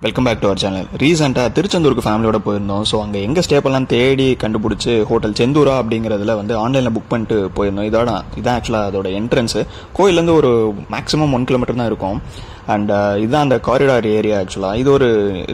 Welcome back to our channel. ரீசெண்டாக திருச்செந்தூருக்கு ஃபேமிலியோட போயிருந்தோம். ஸோ அங்கே எங்கே ஸ்டே பண்ணலாம் தேடி கண்டுபிடிச்சி ஹோட்டல் செந்தூரா அப்படிங்கிறதுல ஆன்லைனில் புக் பண்ணிட்டு போயிருந்தோம். இதான் ஆக்சுவலாக அதோட என்ட்ரன்ஸு. கோயிலேருந்து ஒரு மேக்ஸிமம் 1 கிலோமீட்டர் தான் இருக்கும். அண்ட் இதுதான் அந்த காரிடார் ஏரியா. ஆக்சுவலாக இது ஒரு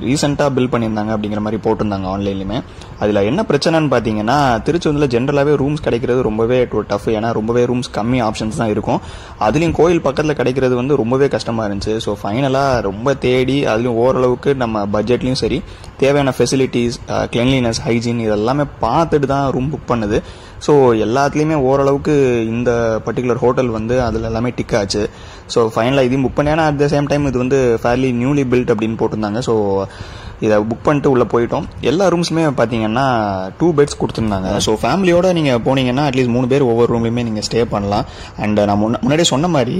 ரீசெண்டாக பில் பண்ணியிருந்தாங்க அப்படிங்கிற மாதிரி போட்டிருந்தாங்க ஆன்லைன்லையுமே. அதில் என்ன பிரச்சனைன்னு பார்த்தீங்கன்னா, திருச்செந்தூரில் ஜென்ரலாகவே ரூம்ஸ் கிடைக்கிறது ரொம்பவே டஃப். ஏன்னா ரொம்பவே ரூம்ஸ் கம்மி ஆப்ஷன்ஸ் தான் இருக்கும். அதுலேயும் கோயில் பக்கத்தில் கிடைக்கிறது ரொம்பவே கஷ்டமாக இருந்துச்சு. ஸோ ஃபைனலாக ரொம்ப தேடி அதுலேயும் ஓரளவுக்கு நம்ம பட்ஜெட்லையும் சரி தேவையான ஃபெசிலிட்டிஸ், கிளீன்லினஸ், ஹைஜீன் இதெல்லாமே பார்த்துட்டு தான் ரூம் புக் பண்ணுது. ஸோ எல்லாத்துலேயுமே ஓரளவுக்கு இந்த பர்டிகுலர் ஹோட்டல் அதில் எல்லாமே டிக் ஆச்சு. ஸோ ஃபைனலாக இதையும் புக் பண்ணி, ஏன்னா அட் த சேம் டைம் இது ஃபேர்லி நியூலி பில்ட் அப்படின்னு போட்டிருந்தாங்க. ஸோ இதை புக் பண்ணிட்டு உள்ளே போயிட்டோம். எல்லா ரூம்ஸுமே பார்த்தீங்கன்னா 2 பெட்ஸ் கொடுத்துருந்தாங்க. ஸோ ஃபேமிலியோட நீங்கள் போனீங்கன்னா அட்லீஸ்ட் 3 பேர் ஒவ்வொரு ரூம்லையுமே நீங்கள் ஸ்டே பண்ணலாம். அண்ட் நான் முன்னாடியே சொன்ன மாதிரி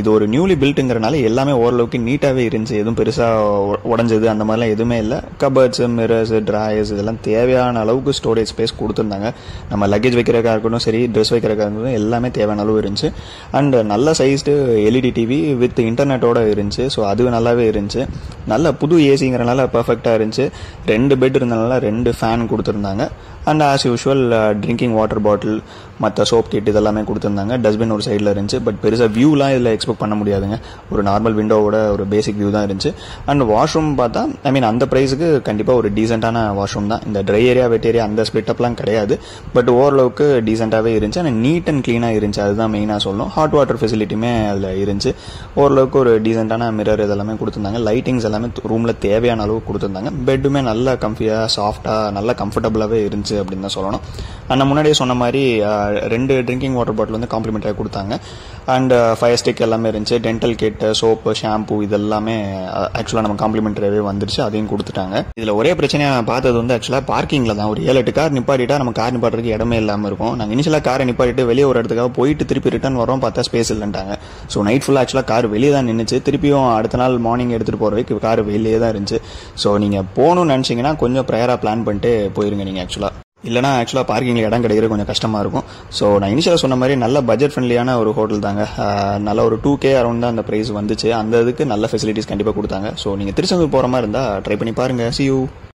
இது ஒரு நியூலி பில்ட்டுங்கிறனால எல்லாமே ஓரளவுக்கு நீட்டாகவே இருந்துச்சு. எதுவும் பெருசாக உடஞ்சது அந்த மாதிரிலாம் எதுவுமே இல்லை. கபர்ட்ஸ், மிரர்ஸ், ட்ராயர்ஸ் இதெல்லாம் தேவையான அளவுக்கு ஸ்டோரேஜ் ஸ்பேஸ் கொடுத்துருந்தாங்க. நம்ம லக்கேஜ் வைக்கிறதுக்காக இருக்கட்டும் சரி, ட்ரெஸ் வைக்கிறதுக்காக இருக்கட்டும் எல்லாமே தேவையான அளவு இருந்துச்சு. அண்ட் நல்ல சைஸ்டு எல்இடி டிவி வித் இன்டர்நெட்டோட இருந்துச்சு. ஸோ அது நல்லாவே இருந்துச்சு. நல்ல புது ஏசிங்கிறனால பர்ஃபெக்டாக இருந்துச்சு. 2 பெட் இருந்தனால 2 ஃபேன் கொடுத்துருந்தாங்க. And as usual drinking water bottle, மற்ற சோப் கிட் இதெல்லாமே கொடுத்துருந்தாங்க. டஸ்ட்பின் ஒரு சைடில் இருந்துச்சு. பட் பெருசாக வியூலாம் இதில் எக்ஸ்பெக்ட் பண்ண முடியாதுங்க. ஒரு நார்மல் விண்டோவோட ஒரு பேசிக் வியூ தான் இருந்துச்சு. அண்ட் வாஷ்ரூம் பார்த்தா அந்த ப்ரைஸுக்கு கண்டிப்பாக ஒரு டீசெண்டான வாஷ்ரூம் தான். இந்த ட்ரை ஏரியா வெட் ஏரியா அந்த ஸ்பிட்டப்லாம் கிடையாது. பட் ஓரளவுக்கு டீசெண்டாகவே இருந்துச்சு. ஆனால் நீட் அண்ட் க்ளீனாக இருந்துச்சு. அதுதான் மெயினாக சொல்லணும். ஹாட் வாட்டர் ஃபெசிலிட்டியுமே அதில் இருந்துச்சு. ஓரளவுக்கு ஒரு டீசெண்டான மிரர் இதெல்லாமே கொடுத்துருந்தாங்க. லைட்டிங்ஸ் எல்லாமே ரூமில் தேவையான அளவு கொடுத்துருந்தாங்க. பெட்டுமே நல்லா கம்ஃபியாக, சாஃப்டாக, நல்லா கம்ஃபர்டபுளாகவே இருந்துச்சு அப்படின்னு தான் சொல்லணும். நான் முன்னாடியே சொன்ன மாதிரி 2 ட்ரிங்கிங் வாட்டர் பாட்டில் காம்ப்ளிமெண்ட்டாக கொடுத்தாங்க. அண்ட் ஃபயர் ஸ்டிக் எல்லாமே இருந்துச்சு. டென்டல் கிட், சோப்பு, ஷாம்பு இதெல்லாமே ஆக்சுவலாக நம்ம காம்ப்ளிமெண்ட்டாகவே வந்துருச்சு. அதையும் கொடுத்துட்டாங்க. இதில் ஒரே பிரச்சனையாக நான் பார்த்தது ஆக்சுவலாக பார்க்கிங்கில் தான். ஒரு 7-8 கார் நிப்பாட்டிட்டா நம்ம கார் நிப்பாட்டுறதுக்கு இடமே இல்லாமல் இருக்கும். நாங்கள் இனிஷியலாக காரை நிப்பாட்டிட்டு வெளியே ஒரு இடத்துக்காக போயிட்டு திருப்பி ரிட்டர்ன் வரோம், பார்த்தா ஸ்பேஸ் இல்லைன்ட்டாங்க. ஸோ நைட் ஃபுல்லாக ஆக்சுவலாக கார் வெளியே தான் நின்றுச்சு. திருப்பியும் அடுத்த நாள் மார்னிங் எடுத்துகிட்டு போகிற வரைக்கும் கார் வெளியே தான் இருந்துச்சு. ஸோ நீங்கள் போகணும்னு நினச்சிங்கன்னா கொஞ்சம் ப்ரையராக பிளான் பண்ணிட்டு போயிருங்க நீங்கள். இல்லைனா ஆக்சுவலாக பார்க்கிங்கில் இடம் கிடைக்கிறது கொஞ்சம் கஷ்டமாக இருக்கும். ஸோ நான் இனிஷியலாக சொன்ன மாதிரி நல்ல பட்ஜெட் ஃப்ரெண்ட்லியான ஒரு ஹோட்டல் தாங்க. நல்ல ஒரு 2K அரௌண்ட் தான் அந்த ப்ரைஸ் வந்துச்சு. அந்த இதுக்கு நல்ல ஃபெசிலிட்டிஸ் கண்டிப்பாக கொடுத்தாங்க. ஸோ நீங்கள் திருச்செந்தூர் போகிற மாதிரி இருந்தால் ட்ரை பண்ணி பாருங்கள். See you.